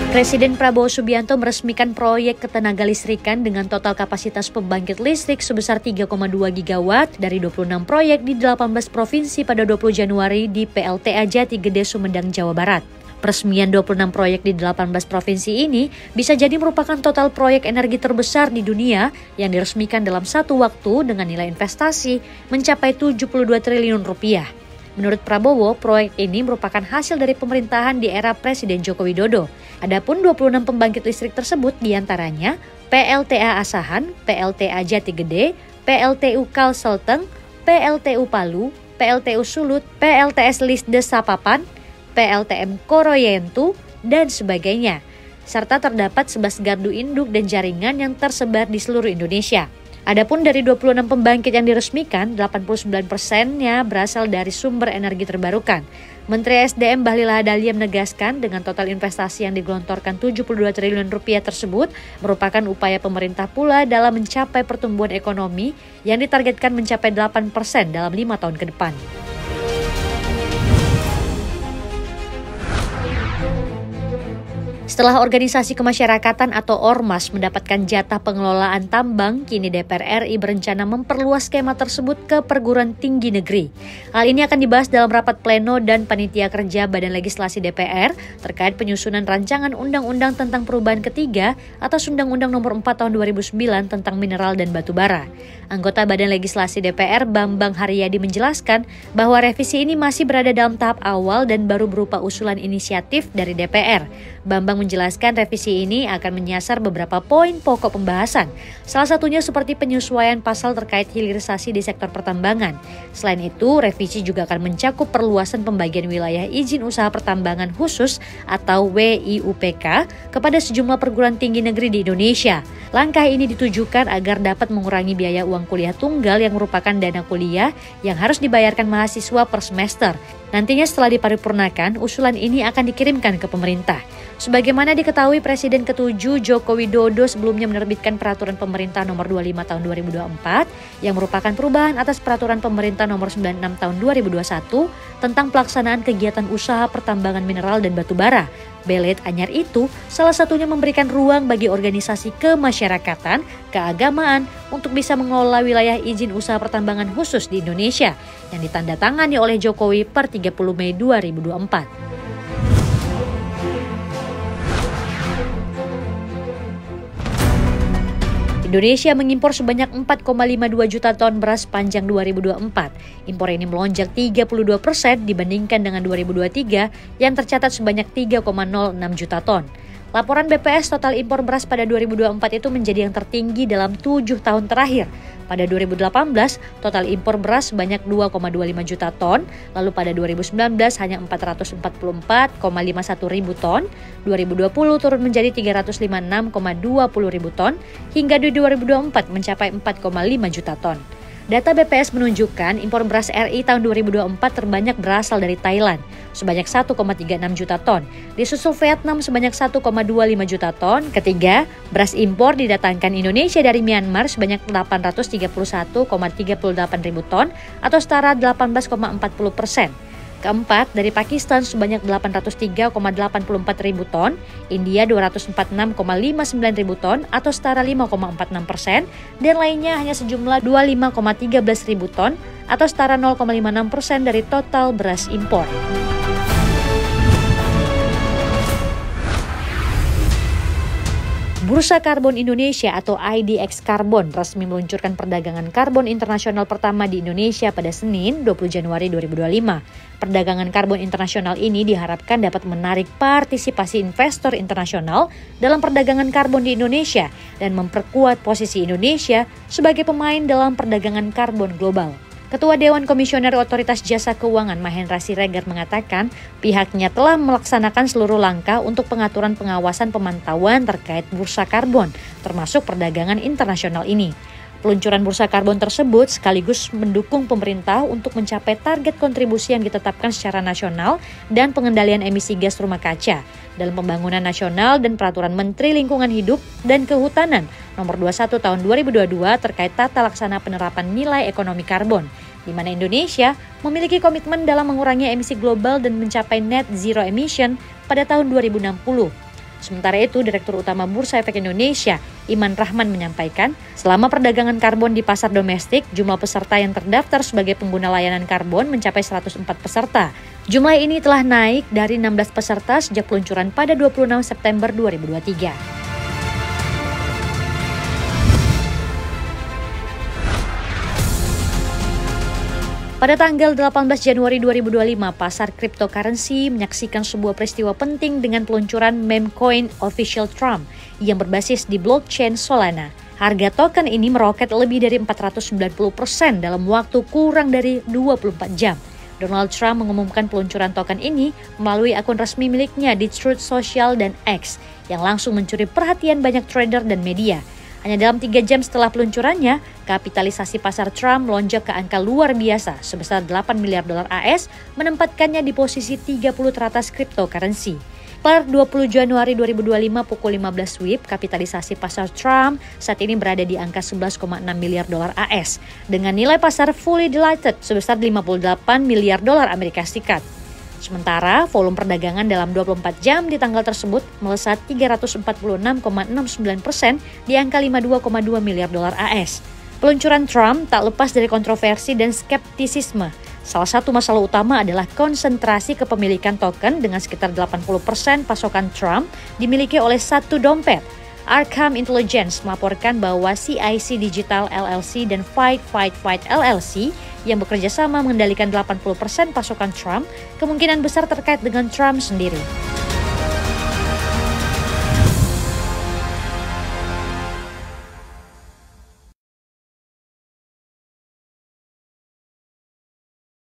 Presiden Prabowo Subianto meresmikan proyek ketenaga listrikan dengan total kapasitas pembangkit listrik sebesar 3,2 gigawatt dari 26 proyek di 18 provinsi pada 20 Januari di PLTA Jati Gede, Sumedang, Jawa Barat. Peresmian 26 proyek di 18 provinsi ini bisa jadi merupakan total proyek energi terbesar di dunia yang diresmikan dalam satu waktu dengan nilai investasi mencapai 72 triliun rupiah. Menurut Prabowo, proyek ini merupakan hasil dari pemerintahan di era Presiden Joko Widodo. Adapun 26 pembangkit listrik tersebut diantaranya PLTA Asahan, PLTA Jati Gede, PLTU Kalselteng, PLTU Palu, PLTU Sulut, PLTS Lisdes Sapapan, PLTM Koroyentu, dan sebagainya. Serta terdapat 11 gardu induk dan jaringan yang tersebar di seluruh Indonesia. Adapun dari 26 pembangkit yang diresmikan, 89%-nya berasal dari sumber energi terbarukan. Menteri SDM Bahlil Lahadalia menegaskan dengan total investasi yang digelontorkan 72 triliun rupiah tersebut merupakan upaya pemerintah pula dalam mencapai pertumbuhan ekonomi yang ditargetkan mencapai 8% dalam 5 tahun ke depan. Setelah organisasi kemasyarakatan atau Ormas mendapatkan jatah pengelolaan tambang, kini DPR RI berencana memperluas skema tersebut ke perguruan tinggi negeri. Hal ini akan dibahas dalam rapat pleno dan panitia kerja Badan Legislasi DPR terkait penyusunan rancangan undang-undang tentang perubahan ketiga atas Undang-Undang Nomor 4 Tahun 2009 tentang mineral dan batu bara. Anggota Badan Legislasi DPR Bambang Haryadi menjelaskan bahwa revisi ini masih berada dalam tahap awal dan baru berupa usulan inisiatif dari DPR. Bambang menjelaskan revisi ini akan menyasar beberapa poin pokok pembahasan. Salah satunya seperti penyesuaian pasal terkait hilirisasi di sektor pertambangan. Selain itu, revisi juga akan mencakup perluasan pembagian wilayah izin usaha pertambangan khusus atau WIUPK kepada sejumlah perguruan tinggi negeri di Indonesia. Langkah ini ditujukan agar dapat mengurangi biaya uang kuliah tunggal yang merupakan dana kuliah yang harus dibayarkan mahasiswa per semester. Nantinya setelah diparipurnakan, usulan ini akan dikirimkan ke pemerintah. Sebagaimana diketahui, Presiden ke-7 Joko Widodo sebelumnya menerbitkan Peraturan Pemerintah Nomor 25 Tahun 2024 yang merupakan perubahan atas Peraturan Pemerintah Nomor 96 Tahun 2021 tentang pelaksanaan kegiatan usaha pertambangan mineral dan batu bara. Belet anyar itu salah satunya memberikan ruang bagi organisasi kemasyarakatan, keagamaan untuk bisa mengelola wilayah izin usaha pertambangan khusus di Indonesia yang ditandatangani oleh Jokowi per 30 Mei 2024. Indonesia mengimpor sebanyak 4,52 juta ton beras sepanjang 2024. Impor ini melonjak 32% dibandingkan dengan 2023 yang tercatat sebanyak 3,06 juta ton. Laporan BPS total impor beras pada 2024 itu menjadi yang tertinggi dalam 7 tahun terakhir. Pada 2018, total impor beras sebanyak 2,25 juta ton, lalu pada 2019 hanya 444,51 ribu ton, 2020 turun menjadi 356,20 ribu ton, hingga di 2024 mencapai 4,5 juta ton. Data BPS menunjukkan impor beras RI tahun 2024 terbanyak berasal dari Thailand sebanyak 1,36 juta ton, disusul Vietnam sebanyak 1,25 juta ton. Ketiga, beras impor didatangkan Indonesia dari Myanmar sebanyak 831,38 ribu ton atau setara 18,40%. Keempat, dari Pakistan sebanyak 803,84 ribu ton, India 246,59 ribu ton atau setara 5,46%, dan lainnya hanya sejumlah 25,13 ribu ton atau setara 0,56% dari total beras impor. Bursa Karbon Indonesia atau IDX Karbon resmi meluncurkan perdagangan karbon internasional pertama di Indonesia pada Senin 20 Januari 2025. Perdagangan karbon internasional ini diharapkan dapat menarik partisipasi investor internasional dalam perdagangan karbon di Indonesia dan memperkuat posisi Indonesia sebagai pemain dalam perdagangan karbon global. Ketua Dewan Komisioner Otoritas Jasa Keuangan Mahendra Siregar mengatakan pihaknya telah melaksanakan seluruh langkah untuk pengaturan pengawasan pemantauan terkait bursa karbon, termasuk perdagangan internasional ini. Peluncuran bursa karbon tersebut sekaligus mendukung pemerintah untuk mencapai target kontribusi yang ditetapkan secara nasional dan pengendalian emisi gas rumah kaca dalam pembangunan nasional dan peraturan Menteri Lingkungan Hidup dan Kehutanan Nomor 21 Tahun 2022 terkait tata laksana penerapan nilai ekonomi karbon, di mana Indonesia memiliki komitmen dalam mengurangi emisi global dan mencapai net zero emission pada tahun 2060. Sementara itu, Direktur Utama Bursa Efek Indonesia, Iman Rahman menyampaikan, selama perdagangan karbon di pasar domestik, jumlah peserta yang terdaftar sebagai pengguna layanan karbon mencapai 104 peserta. Jumlah ini telah naik dari 16 peserta sejak peluncuran pada 26 September 2023. Pada tanggal 18 Januari 2025, pasar cryptocurrency menyaksikan sebuah peristiwa penting dengan peluncuran meme coin official Trump yang berbasis di blockchain Solana. Harga token ini meroket lebih dari 490% dalam waktu kurang dari 24 jam. Donald Trump mengumumkan peluncuran token ini melalui akun resmi miliknya di Truth Social dan X yang langsung mencuri perhatian banyak trader dan media. Hanya dalam 3 jam setelah peluncurannya, kapitalisasi pasar Trump melonjak ke angka luar biasa sebesar 8 miliar dolar AS, menempatkannya di posisi 30 teratas cryptocurrency. Per 20 Januari 2025 pukul 15 WIB, kapitalisasi pasar Trump saat ini berada di angka 11,6 miliar dolar AS dengan nilai pasar fully diluted sebesar 58 miliar dolar Amerika Serikat. Sementara, volume perdagangan dalam 24 jam di tanggal tersebut melesat 346,69% di angka 52,2 miliar dolar AS. Peluncuran Trump tak lepas dari kontroversi dan skeptisisme. Salah satu masalah utama adalah konsentrasi kepemilikan token dengan sekitar 80% pasokan Trump dimiliki oleh satu dompet. Arkham Intelligence melaporkan bahwa CIC Digital LLC dan Fight LLC yang bekerja sama mengendalikan 80% pasokan Trump kemungkinan besar terkait dengan Trump sendiri.